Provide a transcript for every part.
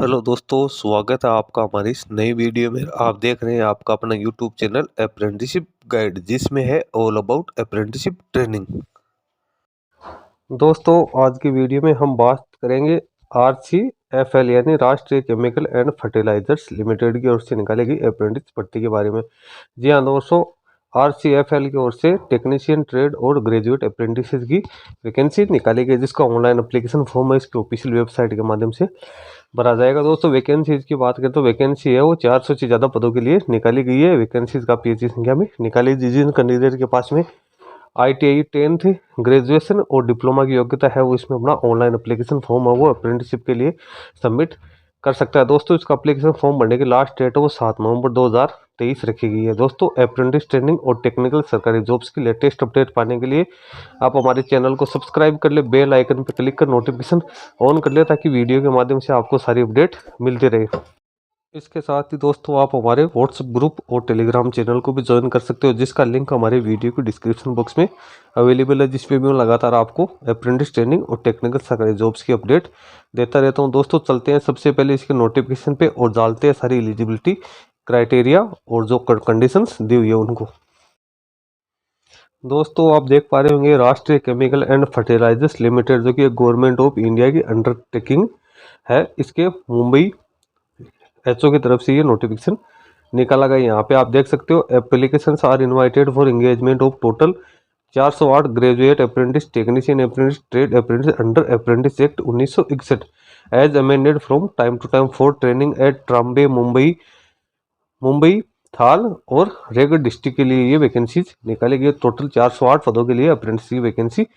Hello दोस्तों, स्वागत है आपका हमारी इस नई वीडियो में। आप देख रहे हैं आपका अपना यूट्यूब चैनल अप्रेंटिसशिप गाइड, जिसमें है ऑल अबाउट अप्रेंटिसशिप ट्रेनिंग। दोस्तों, आज की वीडियो में हम बात करेंगे RCFL यानी राष्ट्रीय केमिकल एंड फर्टिलाइजर्स लिमिटेड की ओर से निकाली गई अप्रेंटिस भर्ती के बारे में। जी हाँ दोस्तों, RCFL की ओर से टेक्नीशियन ट्रेड और ग्रेजुएट अप्रेंटिस की वैकेंसी निकाली गई, जिसका ऑनलाइन एप्लीकेशन फॉर्म है इसकी ऑफिशियल वेबसाइट के माध्यम से भरा जाएगा। दोस्तों, वैकेंसीज की बात करें तो वैकेंसी है वो 400 से ज़्यादा पदों के लिए निकाली गई है। वैकेंसीज काफ़ी अच्छी संख्या में निकाली गई। जिन कैंडिडेट के पास में ITI 10th ग्रेजुएशन और डिप्लोमा की योग्यता है, वो इसमें अपना ऑनलाइन एप्लीकेशन फॉर्म है वो अप्रेंटिसशिप के लिए सबमिट कर सकता है। दोस्तों, इसका एप्लीकेशन फॉर्म भरने की लास्ट डेट है वो 7 नवंबर 2023 रखी गई है। दोस्तों, अप्रेंटिस ट्रेनिंग और टेक्निकल सरकारी जॉब्स की लेटेस्ट अपडेट पाने के लिए आप हमारे चैनल को सब्सक्राइब कर ले, बेल आइकन पर क्लिक कर नोटिफिकेशन ऑन कर ले, ताकि वीडियो के माध्यम से आपको सारी अपडेट मिलती रहे। इसके साथ ही दोस्तों, आप हमारे व्हाट्सएप ग्रुप और टेलीग्राम चैनल को भी ज्वाइन कर सकते हो, जिसका लिंक हमारे वीडियो के डिस्क्रिप्शन बॉक्स में अवेलेबल है, जिसमें भी मैं लगातार आपको अप्रेंटिस ट्रेनिंग और टेक्निकल सरकारी जॉब्स की अपडेट देता रहता हूं। दोस्तों, चलते हैं सबसे पहले इसके नोटिफिकेशन पे और डालते हैं सारी एलिजिबिलिटी क्राइटेरिया और जो कंडीशंस दी हुई है उनको। दोस्तों, आप देख पा रहे होंगे राष्ट्रीय केमिकल एंड फर्टिलाइजर्स लिमिटेड, जो कि गवर्नमेंट ऑफ इंडिया की अंडरटेकिंग है, इसके मुंबई HO की तरफ से ये नोटिफिकेशन निकाला गया। यहाँ पे आप देख सकते हो, application are invited for engagement of total 408 graduate apprentice, technician apprentice, trade apprentice under apprentice act 1961 as amended from time to time for training at Trombay Mumbai Thal और रेगड़ डिस्ट्रिक्ट के लिए ये वैकेंसीज निकाली गई। टोटल 408 पदों के लिए अप्रेंटिस की वैकेंसी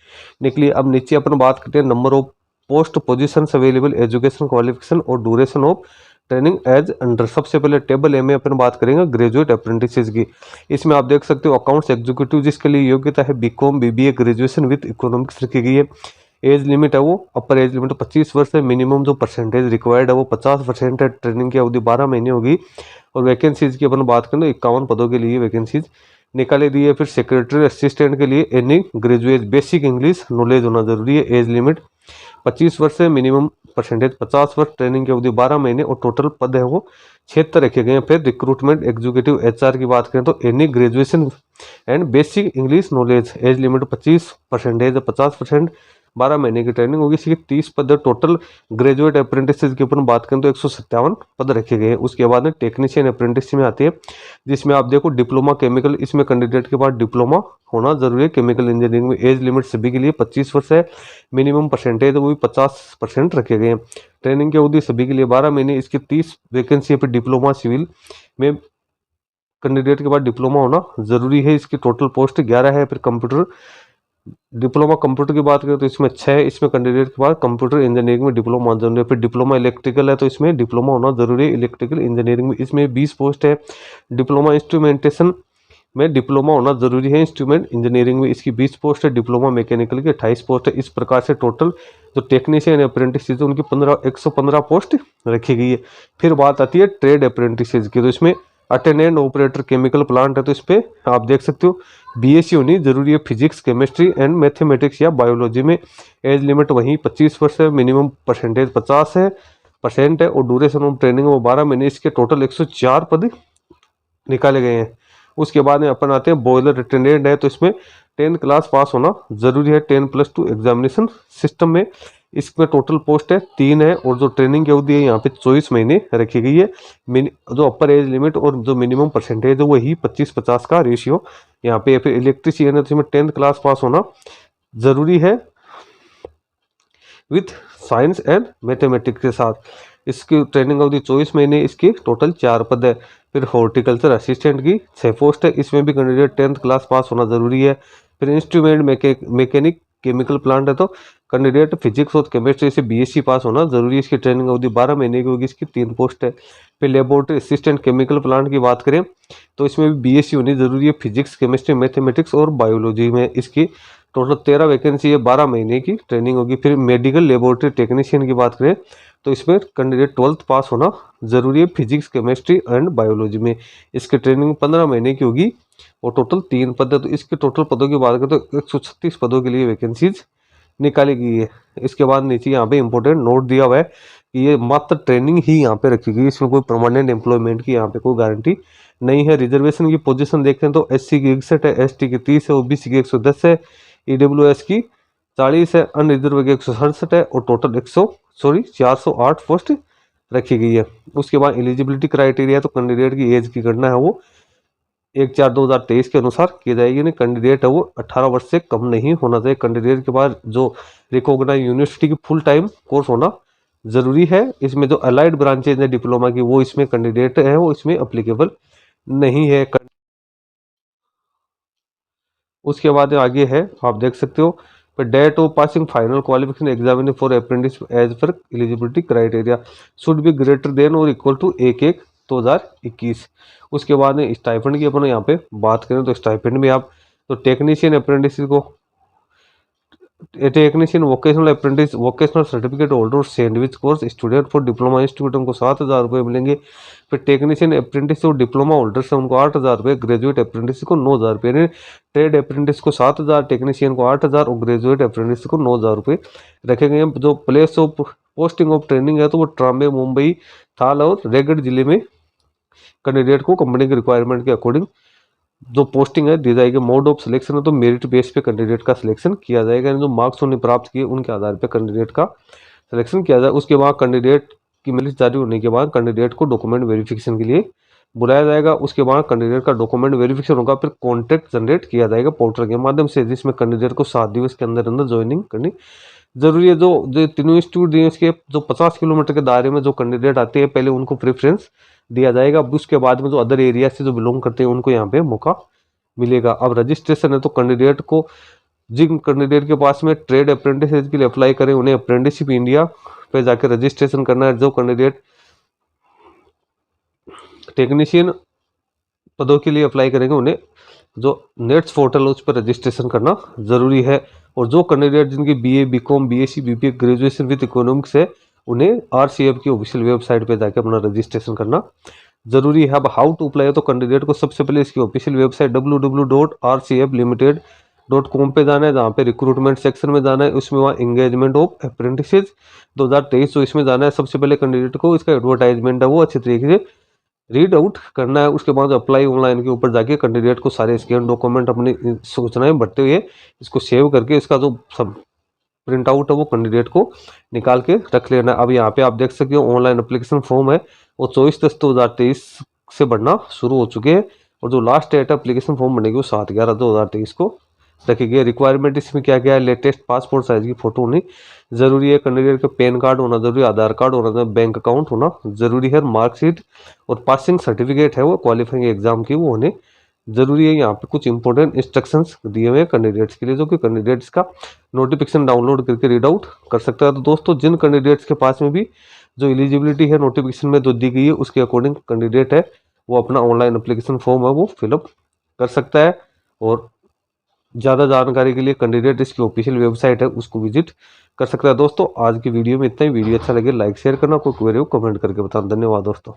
निकली। अब नीचे अपन बात करते हैं number of post positions available, education qualification और duration of training as under. सबसे पहले टेबल ए में अपन बात करेंगे ग्रेजुएट अप्रेंटिसेस की। इसमें आप देख सकते हो अकाउंट्स एग्जीक्यूटिव, जिसके लिए योग्यता है BCom BBA graduation with economics रखी गई है। एज लिमिट है वो अपर एज लिमिट 25 वर्ष है। मिनिमम जो परसेंटेज रिक्वायर्ड है वो 50% है। ट्रेनिंग की अवधि 12 महीने होगी। और वैकेंसीज की अपन बात करें तो 51 पदों के लिए वैकेंसीज निकाली दी है। फिर सेक्रेटरी असिस्टेंट के लिए any graduate basic English knowledge होना जरूरी है। एज लिमिट 25 वर्ष है। मिनिमम परसेंटेज 50 वर्ष। ट्रेनिंग की अवधि 12 महीने और टोटल पद है वो 76 रखे गए हैं। फिर रिक्रूटमेंट एग्जीक्यूटिव HR की बात करें तो any graduation and basic English knowledge. Age limit 25 percentage 50%। 12 महीने की ट्रेनिंग होगी। इसकी 30 पद टोटल ग्रेजुएट अप्रेंटिस की अपन बात करें तो 157 पद रखे गए हैं। उसके बाद में टेक्नीशियन अप्रेंटिस में आती है, जिसमें आप देखो डिप्लोमा केमिकल, इसमें कैंडिडेट के पास डिप्लोमा होना जरूरी है केमिकल इंजीनियरिंग में। एज लिमिट सभी के लिए 25 वर्ष है। मिनिमम परसेंटेज वो भी 50% रखे गए हैं। ट्रेनिंग की अवधि सभी के लिए 12 महीने। इसकी 30 वैकेंसी पे डिप्लोमा सिविल में कैंडिडेट के पास डिप्लोमा होना जरूरी है। इसकी टोटल पोस्ट 11 है। फिर कंप्यूटर डिप्लोमा कंप्यूटर की बात करें तो इसमें 6 है। इसमें कैंडिडेट के पास कंप्यूटर इंजीनियरिंग में डिप्लोमा जरूरी है। फिर डिप्लोमा इलेक्ट्रिकल है तो इसमें डिप्लोमा होना जरूरी है इलेक्ट्रिकल इंजीनियरिंग में। इसमें 20 पोस्ट है। डिप्लोमा इंस्ट्रूमेंटेशन में डिप्लोमा होना जरूरी है इंस्ट्रूमेंट इंजीनियरिंग में। इसकी 20 पोस्ट है। डिप्लोमा मैकेनिकल की 28 पोस्ट है। इस प्रकार से टोटल जो टेक्नीशियन अप्रेंटिस है उनकी 115 पोस्ट रखी गई है। फिर बात आती है ट्रेड अप्रेंटिस की, तो इसमें अटेंडेंट ऑपरेटर केमिकल प्लांट है, तो इस पर आप देख सकते हो BSc होनी जरूरी है फिजिक्स केमिस्ट्री एंड मैथमेटिक्स या बायोलॉजी में। एज लिमिट वहीं 25 वर्ष है। मिनिमम परसेंटेज 50% है और ड्यूरेशन ऑफ ट्रेनिंग वो 12 महीने। इसके टोटल 104 पद निकाले गए हैं। उसके बाद में अपन आते हैं बॉयलर अटेंडेंट है, तो इसमें 10 क्लास पास होना जरूरी है 10+2 एग्जामिनेशन सिस्टम में। इसमें टोटल पोस्ट है 3 है और जो ट्रेनिंग की अवधि है यहाँ पे 24 महीने रखी गई है। जो अपर एज लिमिट और जो मिनिमम परसेंटेज है वही 25-50 का रेशियो यहाँ पे। फिर इलेक्ट्रीशियन है तो इसमें 10th क्लास पास होना जरूरी है विथ साइंस एंड मैथमेटिक्स के साथ। इसकी ट्रेनिंग अवधि 24 महीने। इसकी टोटल 4 पद है। फिर हॉर्टिकल्चर असिस्टेंट की 6 पोस्ट है। इसमें भी कैंडिडेट 10th क्लास पास होना जरूरी है। फिर इंस्ट्रूमेंट मैकेनिक केमिकल प्लांट है तो कैंडिडेट फिजिक्स और केमिस्ट्री से BSc पास होना जरूरी है। इसकी ट्रेनिंग अवधि 12 महीने की होगी। इसकी 3 पोस्ट है। फिर लेबोरेटरी असिस्टेंट केमिकल प्लांट की बात करें तो इसमें भी BSc होनी जरूरी है फिजिक्स केमिस्ट्री मैथमेटिक्स और बायोलॉजी में। इसकी टोटल 13 वैकेंसी है। 12 महीने की ट्रेनिंग होगी। फिर मेडिकल लेबोरेटरी टेक्नीशियन की बात करें तो इसमें कैंडिडेट 12th पास होना जरूरी है फिजिक्स केमिस्ट्री एंड बायोलॉजी में। इसकी ट्रेनिंग 15 महीने की होगी और टोटल 3 पद है। तो इसके टोटल पदों की बात करें तो 136 पदों के लिए वैकेंसीज निकाली गई है। इसके बाद नीचे यहाँ पे इंपॉर्टेंट नोट दिया हुआ है कि ये मात्र ट्रेनिंग ही यहाँ पे रखी गई, इसमें कोई परमानेंट एम्प्लॉयमेंट की यहाँ पे कोई गारंटी नहीं है। रिजर्वेशन की पोजीशन देखते हैं तो एससी की 61 है, एसटी की 30 है, ओबीसी की 110 है, ईडब्ल्यूएस की 40 है, अनरिजर्व की 167 है और टोटल 408 पोस्ट रखी गई है। उसके बाद एलिजिबिलिटी क्राइटेरिया, तो कैंडिडेट की एज की गणना है वो 1/4/2023 के अनुसार की जाएगी। नहीं, कैंडिडेट है वो 18 वर्ष से कम नहीं होना चाहिए। कैंडिडेट के बाद जो रिकॉग्नाइज यूनिवर्सिटी की फुल टाइम कोर्स होना जरूरी है। इसमें जो अलाइड ब्रांचेज है डिप्लोमा की, वो इसमें कैंडिडेट है वो इसमें अप्लीकेबल नहीं है। उसके बाद आगे है, आप देख सकते हो, date of passing final qualification examination for apprentice as per eligibility criteria should be greater than और इक्वल टू 1/1/2021। उसके बाद स्टाइपेंड की अपन यहाँ पे बात करें तो स्टाइपेंड में आप तो टेक्नीशियन अप्रेंटिस को, technician vocational apprentice vocational certificate holder sandwich course student for diploma institute उनको 7,000 रुपये मिलेंगे। फिर टेक्नीशियन अप्रेंटिस और डिप्लोमा होल्डर्स है उनको 8,000 रुपये, ग्रेजुएट अप्रेंटिस को 9,000 रुपये, ट्रेड अप्रेंटिस को 7,000, टेक्नीशियन को 8,000 और ग्रेजुएट अप्रेंटिस को 9,000 रुपये रखे गए हैं। जो place of posting of training है तो वो ट्राम्बे, मुंबई, थाल और रेगड़ जिले में कैंडिडेट को कंपनी के रिक्वायरमेंट के अकॉर्डिंग जो पोस्टिंग है दी जाएगी। मोड ऑफ सिलेक्शन है तो मेरिट बेस पे कैंडिडेट का सिलेक्शन किया जाएगा, जो मार्क्स उन्हें प्राप्त किए उनके आधार पर कैंडिडेट का सिलेक्शन किया जाए। उसके बाद कैंडिडेट की लिस्ट जारी होने के बाद कैंडिडेट को डॉक्यूमेंट वेरिफिकेशन के लिए बुलाया जाएगा। उसके बाद कैंडिडेट का डॉक्यूमेंट वेरिफिकेशन होगा, फिर कॉन्ट्रैक्ट जनरेट किया जाएगा पोर्टल के माध्यम से, जिसमें कैंडिडेट को 7 दिवस के अंदर अंदर ज्वाइनिंग करनी जरूरी है। जो तीनों इंस्टीट्यूट दिए उसके जो 50 किलोमीटर के दायरे में जो कैंडिडेट आते हैं पहले उनको प्रेफरेंस दिया जाएगा। अब उसके बाद में जो अदर एरिया से जो बिलोंग करते हैं उनको यहाँ पे मौका मिलेगा। अब रजिस्ट्रेशन है तो कैंडिडेट को, जिन कैंडिडेट के पास में ट्रेड अप्रेंटिस के लिए अप्लाई करें उन्हें अप्रेंटिसशिप इंडिया पे जाकर रजिस्ट्रेशन करना है। जो कैंडिडेट टेक्नीशियन पदों के लिए अप्लाई करेंगे उन्हें जो नेट्स पोर्टल उस पर रजिस्ट्रेशन करना जरूरी है। और जो कैंडिडेट जिनकी BA, BCom, BSc, BPA graduation with economics है उन्हें आरसीएफ की ऑफिशियल वेबसाइट पे जाकर अपना रजिस्ट्रेशन करना जरूरी है। अब हाउ टू अप्लाई है तो कैंडिडेट को सबसे पहले इसकी ऑफिशियल वेबसाइट www.rcflimited.com पे जाना है, जहाँ पे रिक्रूटमेंट सेक्शन में जाना है। उसमें वहाँ एंगेजमेंट ऑफ अप्रेंटिसेज 2023 तो इसमें जाना है। सबसे पहले कैंडिडेट को इसका एडवर्टाइजमेंट है वो अच्छी तरीके से रीड आउट करना है। उसके बाद अप्लाई ऑनलाइन के ऊपर जाके कैंडिडेट को सारे स्कैन डॉक्यूमेंट अपनी सूचनाएं भरते हुए इसको सेव करके इसका जो सब प्रिंट आउट है वो कैंडिडेट को निकाल के रख लेना। अब यहाँ पे आप देख सकते हो ऑनलाइन एप्लीकेशन फॉर्म है वो 24/10/2023 से भरना शुरू हो चुके हैं, और जो लास्ट डेट है एप्लीकेशन फॉर्म भरने की वो 7/11/2023 को रखी गई है। रिक्वायरमेंट इसमें क्या क्या है, लेटेस्ट पासपोर्ट साइज की फोटो होनी जरूरी है, कैंडिडेट का पैन कार्ड होना जरूरी है, आधार कार्ड होना जरूरी, बैंक अकाउंट होना जरूरी है, मार्कशीट और पासिंग सर्टिफिकेट है वो क्वालिफाइंग एग्जाम की वो होने जरूरी है। यहाँ पे कुछ इंपॉर्टेंट इंस्ट्रक्शंस दिए हुए हैं कैंडिडेट्स के लिए, जो कि कैंडिडेट्स का नोटिफिकेशन डाउनलोड करके रीड आउट कर सकता है। तो दोस्तों जिन कैंडिडेट्स के पास में भी जो एलिजिबिलिटी है नोटिफिकेशन में जो दी गई है उसके अकॉर्डिंग कैंडिडेट है वो अपना ऑनलाइन एप्लीकेशन फॉर्म है वो फिलअप कर सकता है। और ज़्यादा जानकारी के लिए कैंडिडेट इसकी ऑफिशियल वेबसाइट है उसको विजिट कर सकता है। दोस्तों आज की वीडियो में इतना ही। वीडियो अच्छा लगे लाइक शेयर करना, कोई क्वेरी हो कमेंट करके बताना। धन्यवाद दोस्तों।